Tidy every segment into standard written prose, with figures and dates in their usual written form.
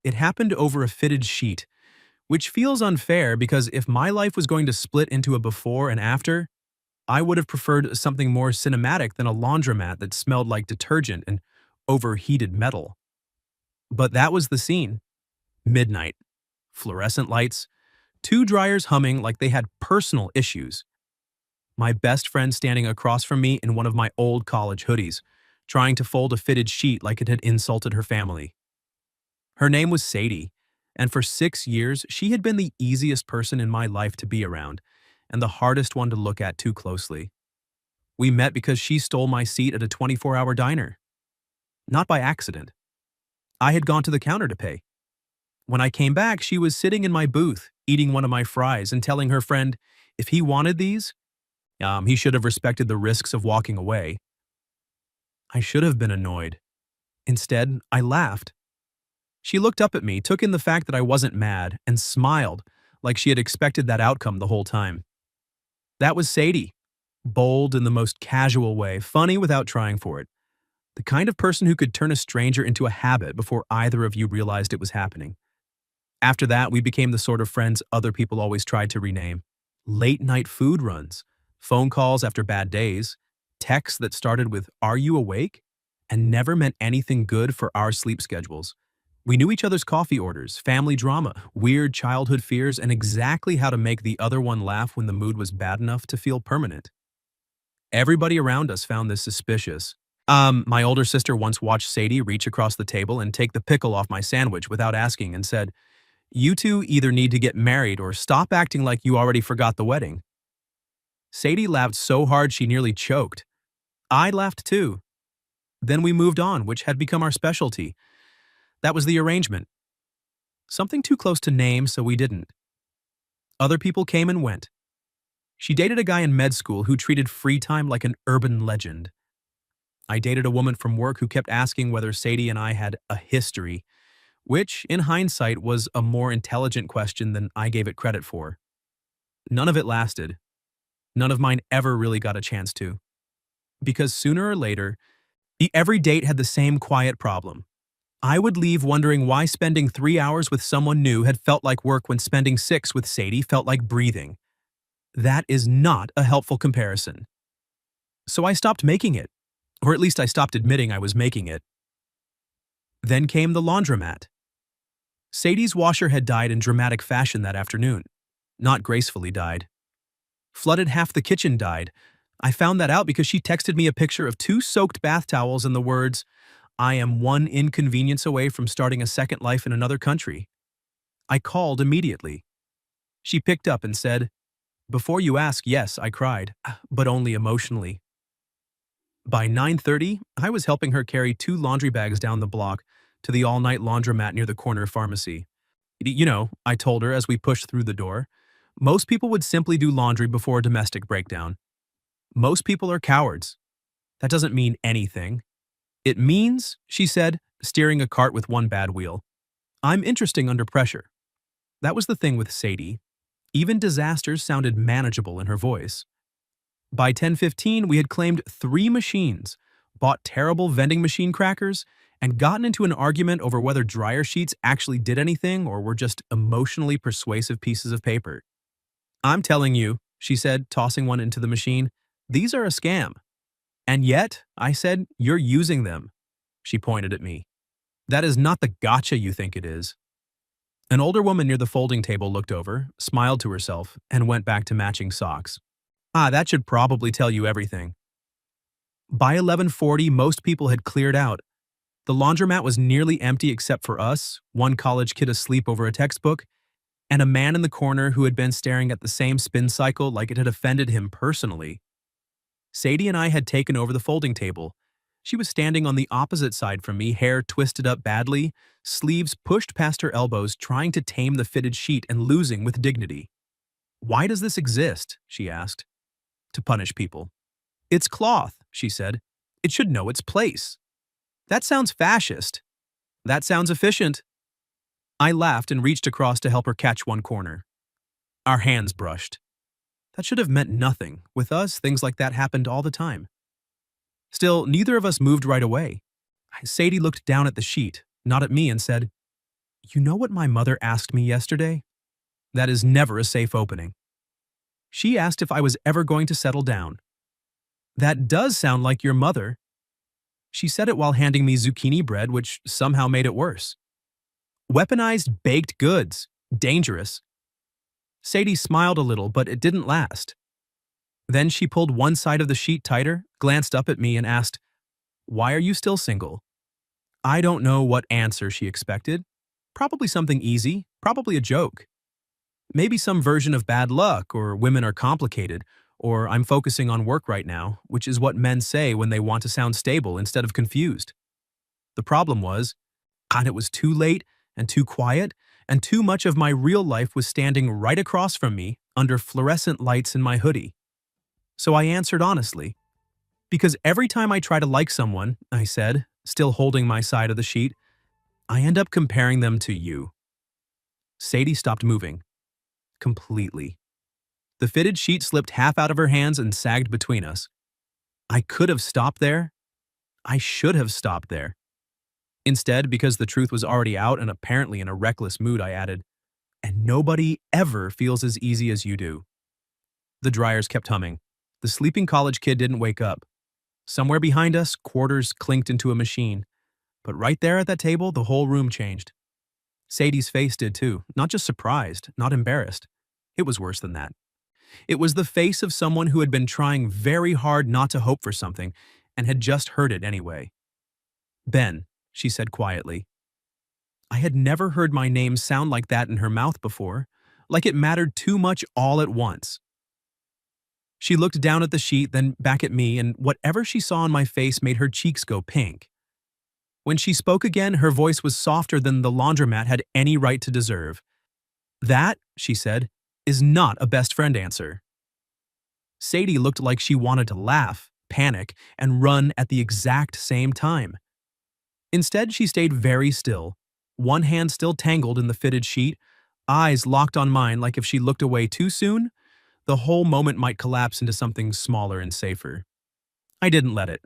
It happened over a fitted sheet, which feels unfair because if my life was going to split into a before and after, I would have preferred something more cinematic than a laundromat that smelled like detergent and overheated metal. But that was the scene. Midnight. Fluorescent lights. Two dryers humming like they had personal issues. My best friend standing across from me in one of my old college hoodies, trying to fold a fitted sheet like it had insulted her family. Her name was Sadie, and for 6 years she had been the easiest person in my life to be around, and the hardest one to look at too closely. We met because she stole my seat at a 24-hour diner. Not by accident. I had gone to the counter to pay. When I came back, she was sitting in my booth, eating one of my fries and telling her friend if he wanted these, he should have respected the risks of walking away. I should have been annoyed. Instead, I laughed. She looked up at me, took in the fact that I wasn't mad, and smiled like she had expected that outcome the whole time. That was Sadie. Bold in the most casual way, funny without trying for it. The kind of person who could turn a stranger into a habit before either of you realized it was happening. After that, we became the sort of friends other people always tried to rename. Late-night food runs, phone calls after bad days, texts that started with, "Are you awake?" and never meant anything good for our sleep schedules. We knew each other's coffee orders, family drama, weird childhood fears, and exactly how to make the other one laugh when the mood was bad enough to feel permanent. Everybody around us found this suspicious. My older sister once watched Sadie reach across the table and take the pickle off my sandwich without asking and said, "You two either need to get married or stop acting like you already forgot the wedding." Sadie laughed so hard she nearly choked. I laughed too. Then we moved on, which had become our specialty. That was the arrangement. Something too close to name, so we didn't. Other people came and went. She dated a guy in med school who treated free time like an urban legend. I dated a woman from work who kept asking whether Sadie and I had a history, which, in hindsight, was a more intelligent question than I gave it credit for. None of it lasted. None of mine ever really got a chance to. Because sooner or later, every date had the same quiet problem. I would leave wondering why spending 3 hours with someone new had felt like work when spending 6 with Sadie felt like breathing. That is not a helpful comparison. So I stopped making it, or at least I stopped admitting I was making it. Then came the laundromat. Sadie's washer had died in dramatic fashion that afternoon. Not gracefully died. Flooded half the kitchen died. I found that out because she texted me a picture of 2 soaked bath towels and the words, "I am one inconvenience away from starting a second life in another country." I called immediately. She picked up and said, "Before you ask, yes," I cried, but only emotionally. By 9:30, I was helping her carry 2 laundry bags down the block to the all-night laundromat near the corner pharmacy. I told her as we pushed through the door, most people would simply do laundry before a domestic breakdown. Most people are cowards. That doesn't mean anything. It means, she said, steering a cart with one bad wheel, I'm interesting under pressure. That was the thing with Sadie. Even disasters sounded manageable in her voice. By 10:15, we had claimed 3 machines, bought terrible vending machine crackers, and gotten into an argument over whether dryer sheets actually did anything or were just emotionally persuasive pieces of paper. "I'm telling you," she said, tossing one into the machine, "these are a scam." "And yet," I said, "you're using them." She pointed at me. "That is not the gotcha you think it is." An older woman near the folding table looked over, smiled to herself, and went back to matching socks. That should probably tell you everything. By 11:40, most people had cleared out. The laundromat was nearly empty except for us, one college kid asleep over a textbook, and a man in the corner who had been staring at the same spin cycle like it had offended him personally. Sadie and I had taken over the folding table. She was standing on the opposite side from me, hair twisted up badly, sleeves pushed past her elbows, trying to tame the fitted sheet and losing with dignity. "Why does this exist?" she asked. "To punish people." "It's cloth," she said. "It should know its place." "That sounds fascist." "That sounds efficient." I laughed and reached across to help her catch one corner. Our hands brushed. That should have meant nothing. With us, things like that happened all the time. Still, neither of us moved right away. Sadie looked down at the sheet, not at me, and said, You know what my mother asked me yesterday? That is never a safe opening. She asked if I was ever going to settle down. That does sound like your mother. She said it while handing me zucchini bread, which somehow made it worse. Weaponized baked goods. Dangerous. Sadie smiled a little, but it didn't last. Then she pulled one side of the sheet tighter, glanced up at me, and asked, "Why are you still single?" I don't know what answer she expected. Probably something easy, probably a joke. Maybe some version of bad luck, or women are complicated, or I'm focusing on work right now, which is what men say when they want to sound stable instead of confused. The problem was, God, it was too late and too quiet, and too much of my real life was standing right across from me under fluorescent lights in my hoodie. So I answered honestly. Because every time I try to like someone, I said, still holding my side of the sheet, I end up comparing them to you. Sadie stopped moving. Completely. The fitted sheet slipped half out of her hands and sagged between us. I could have stopped there. I should have stopped there. Instead, because the truth was already out and apparently in a reckless mood, I added, "And nobody ever feels as easy as you do." The dryers kept humming. The sleeping college kid didn't wake up. Somewhere behind us, quarters clinked into a machine. But right there at that table, the whole room changed. Sadie's face did too, not just surprised, not embarrassed. It was worse than that. It was the face of someone who had been trying very hard not to hope for something and had just heard it anyway. "Ben," she said quietly. I had never heard my name sound like that in her mouth before, like it mattered too much all at once. She looked down at the sheet, then back at me, and whatever she saw on my face made her cheeks go pink. When she spoke again, her voice was softer than the laundromat had any right to deserve. "That," she said, "is not a best friend answer." Sadie looked like she wanted to laugh, panic, and run at the exact same time. Instead, she stayed very still, one hand still tangled in the fitted sheet, eyes locked on mine like if she looked away too soon, the whole moment might collapse into something smaller and safer. I didn't let it.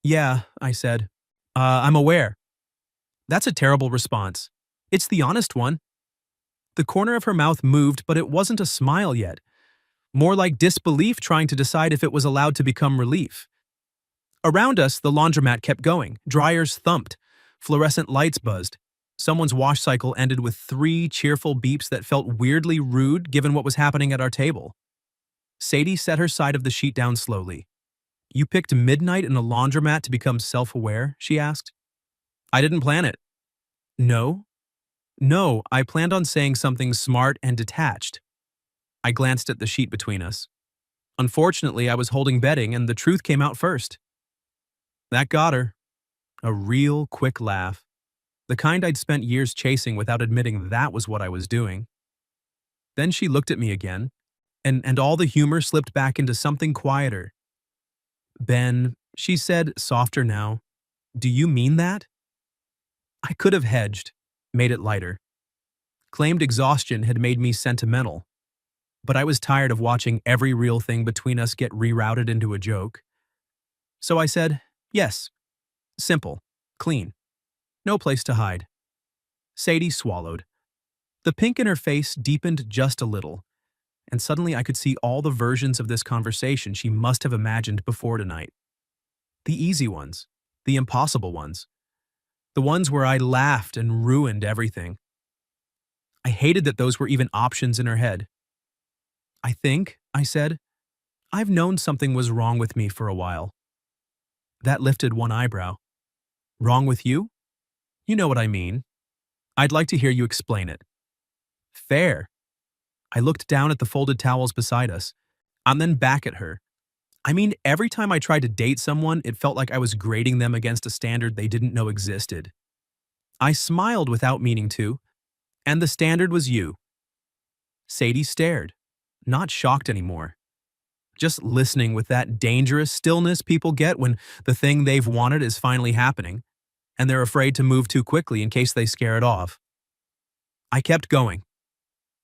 "Yeah," I said. I'm aware." That's a terrible response. It's the honest one. The corner of her mouth moved, but it wasn't a smile yet. More like disbelief trying to decide if it was allowed to become relief. Around us, the laundromat kept going. Dryers thumped. Fluorescent lights buzzed. Someone's wash cycle ended with 3 cheerful beeps that felt weirdly rude given what was happening at our table. Sadie set her side of the sheet down slowly. "You picked midnight in a laundromat to become self-aware?" she asked. "I didn't plan it." "No?" "No, I planned on saying something smart and detached." I glanced at the sheet between us. Unfortunately, I was holding bedding and the truth came out first. That got her. A real quick laugh. The kind I'd spent years chasing without admitting that was what I was doing. Then she looked at me again, and all the humor slipped back into something quieter. "Ben," she said, softer now, "do you mean that?" I could have hedged, made it lighter. Claimed exhaustion had made me sentimental, but I was tired of watching every real thing between us get rerouted into a joke. So I said, "Yes. Simple. Clean. No place to hide." Sadie swallowed. The pink in her face deepened just a little, and suddenly I could see all the versions of this conversation she must have imagined before tonight. The easy ones, the impossible ones, the ones where I laughed and ruined everything. I hated that those were even options in her head. "I think," I said, "I've known something was wrong with me for a while." That lifted one eyebrow. "Wrong with you?" "You know what I mean. I'd like to hear you explain it." "Fair." I looked down at the folded towels beside us, and then back at her. I mean, every time I tried to date someone, it felt like I was grading them against a standard they didn't know existed. I smiled without meaning to, and the standard was you. Sadie stared, not shocked anymore. Just listening with that dangerous stillness people get when the thing they've wanted is finally happening, and they're afraid to move too quickly in case they scare it off. I kept going.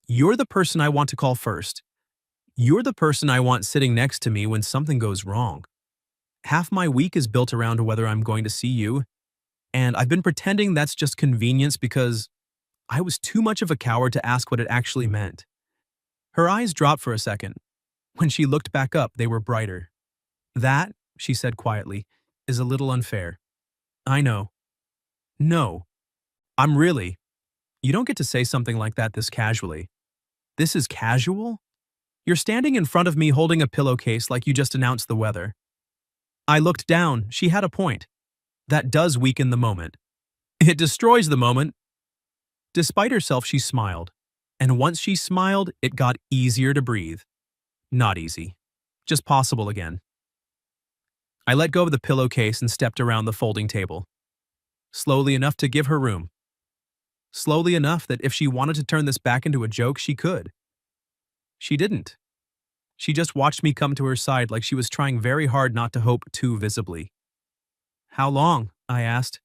"You're the person I want to call first. You're the person I want sitting next to me when something goes wrong. Half my week is built around whether I'm going to see you, and I've been pretending that's just convenience because I was too much of a coward to ask what it actually meant. Her eyes dropped for a second. When she looked back up, they were brighter. That, she said quietly, is a little unfair. I know. No. I'm really. You don't get to say something like that this casually. This is casual? You're standing in front of me holding a pillowcase like you just announced the weather. I looked down. She had a point. That does weaken the moment. It destroys the moment. Despite herself, she smiled. And once she smiled, it got easier to breathe. Not easy. Just possible again. I let go of the pillowcase and stepped around the folding table. Slowly enough to give her room. Slowly enough that if she wanted to turn this back into a joke, she could. She didn't. She just watched me come to her side like she was trying very hard not to hope too visibly. How long? I asked.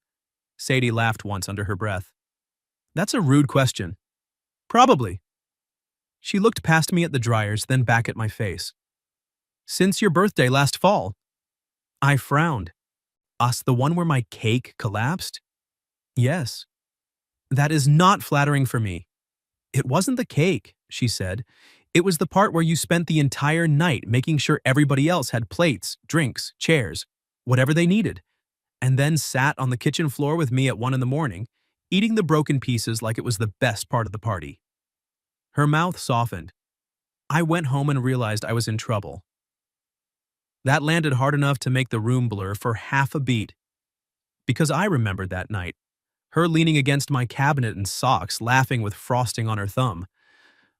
Sadie laughed once under her breath. That's a rude question. Probably. She looked past me at the dryers, then back at my face. Since your birthday last fall. I frowned. Us, the one where my cake collapsed? Yes. That is not flattering for me. It wasn't the cake, she said. It was the part where you spent the entire night making sure everybody else had plates, drinks, chairs, whatever they needed, and then sat on the kitchen floor with me at 1 in the morning, eating the broken pieces like it was the best part of the party. Her mouth softened. I went home and realized I was in trouble. That landed hard enough to make the room blur for half a beat. Because I remembered that night, her leaning against my cabinet in socks, laughing with frosting on her thumb.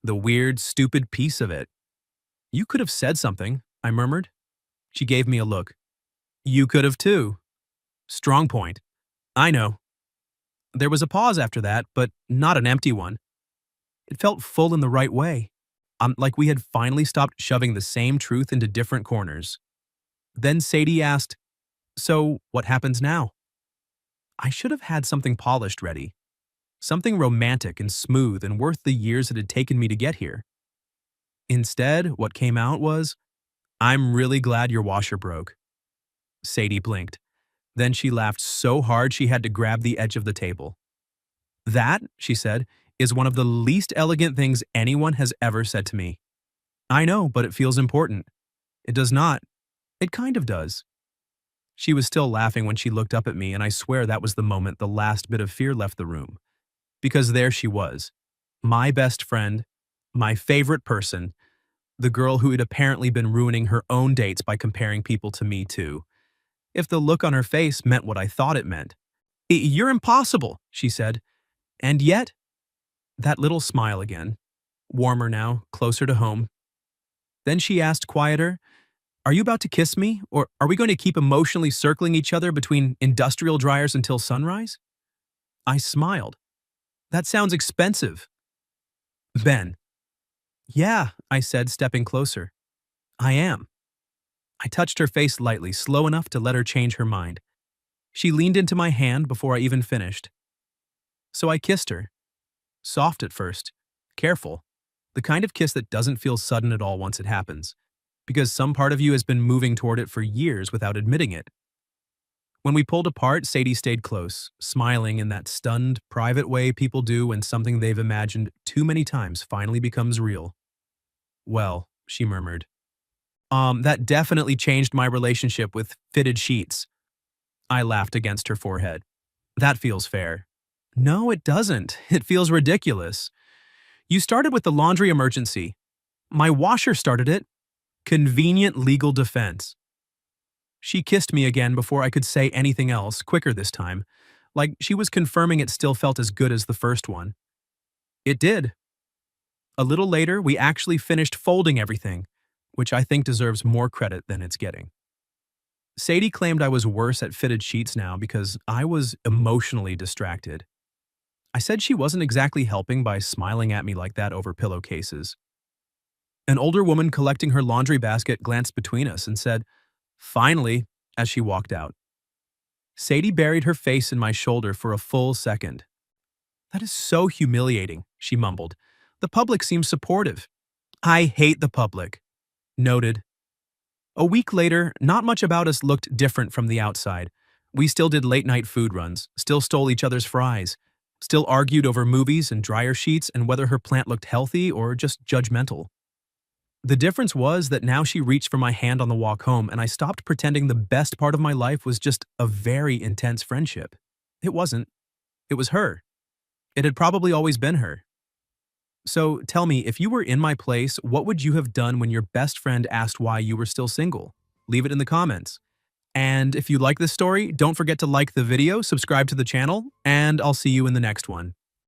The weird, stupid piece of it. You could have said something, I murmured. She gave me a look. You could have too. Strong point. I know. There was a pause after that, but not an empty one. It felt full in the right way. Like we had finally stopped shoving the same truth into different corners. Then Sadie asked, so what happens now? I should have had something polished ready. Something romantic and smooth and worth the years it had taken me to get here. Instead, what came out was, I'm really glad your washer broke. Sadie blinked. Then she laughed so hard she had to grab the edge of the table. That, she said, is one of the least elegant things anyone has ever said to me. I know, but it feels important. It does not. It kind of does. She was still laughing when she looked up at me, and I swear that was the moment the last bit of fear left the room. Because there she was, my best friend, my favorite person, the girl who had apparently been ruining her own dates by comparing people to me too. If the look on her face meant what I thought it meant. You're impossible, she said. And yet, that little smile again, warmer now, closer to home. Then she asked quieter, are you about to kiss me, or are we going to keep emotionally circling each other between industrial dryers until sunrise? I smiled. That sounds expensive. Ben. Yeah, I said, stepping closer. I am. I touched her face lightly, slow enough to let her change her mind. She leaned into my hand before I even finished. So I kissed her. Soft at first. Careful. The kind of kiss that doesn't feel sudden at all once it happens. Because some part of you has been moving toward it for years without admitting it. When we pulled apart, Sadie stayed close, smiling in that stunned, private way people do when something they've imagined too many times finally becomes real. Well, she murmured. That definitely changed my relationship with fitted sheets. I laughed against her forehead. That feels fair. No, it doesn't. It feels ridiculous. You started with the laundry emergency. My washer started it. Convenient legal defense. She kissed me again before I could say anything else, quicker this time, like she was confirming it still felt as good as the first one. It did. A little later, we actually finished folding everything, which I think deserves more credit than it's getting. Sadie claimed I was worse at fitted sheets now because I was emotionally distracted. I said she wasn't exactly helping by smiling at me like that over pillowcases. An older woman collecting her laundry basket glanced between us and said, finally, as she walked out. Sadie buried her face in my shoulder for a full second. That is so humiliating, she mumbled. The public seems supportive. I hate the public. Noted. A week later, not much about us looked different from the outside. We still did late-night food runs, still stole each other's fries, Still argued over movies and dryer sheets and whether her plant looked healthy or just judgmental. The difference was that now she reached for my hand on the walk home, and I stopped pretending the best part of my life was just a very intense friendship. It wasn't. It was her. It had probably always been her. So tell me, if you were in my place, what would you have done when your best friend asked why you were still single? Leave it in the comments. And if you like this story, don't forget to like the video, subscribe to the channel, and I'll see you in the next one.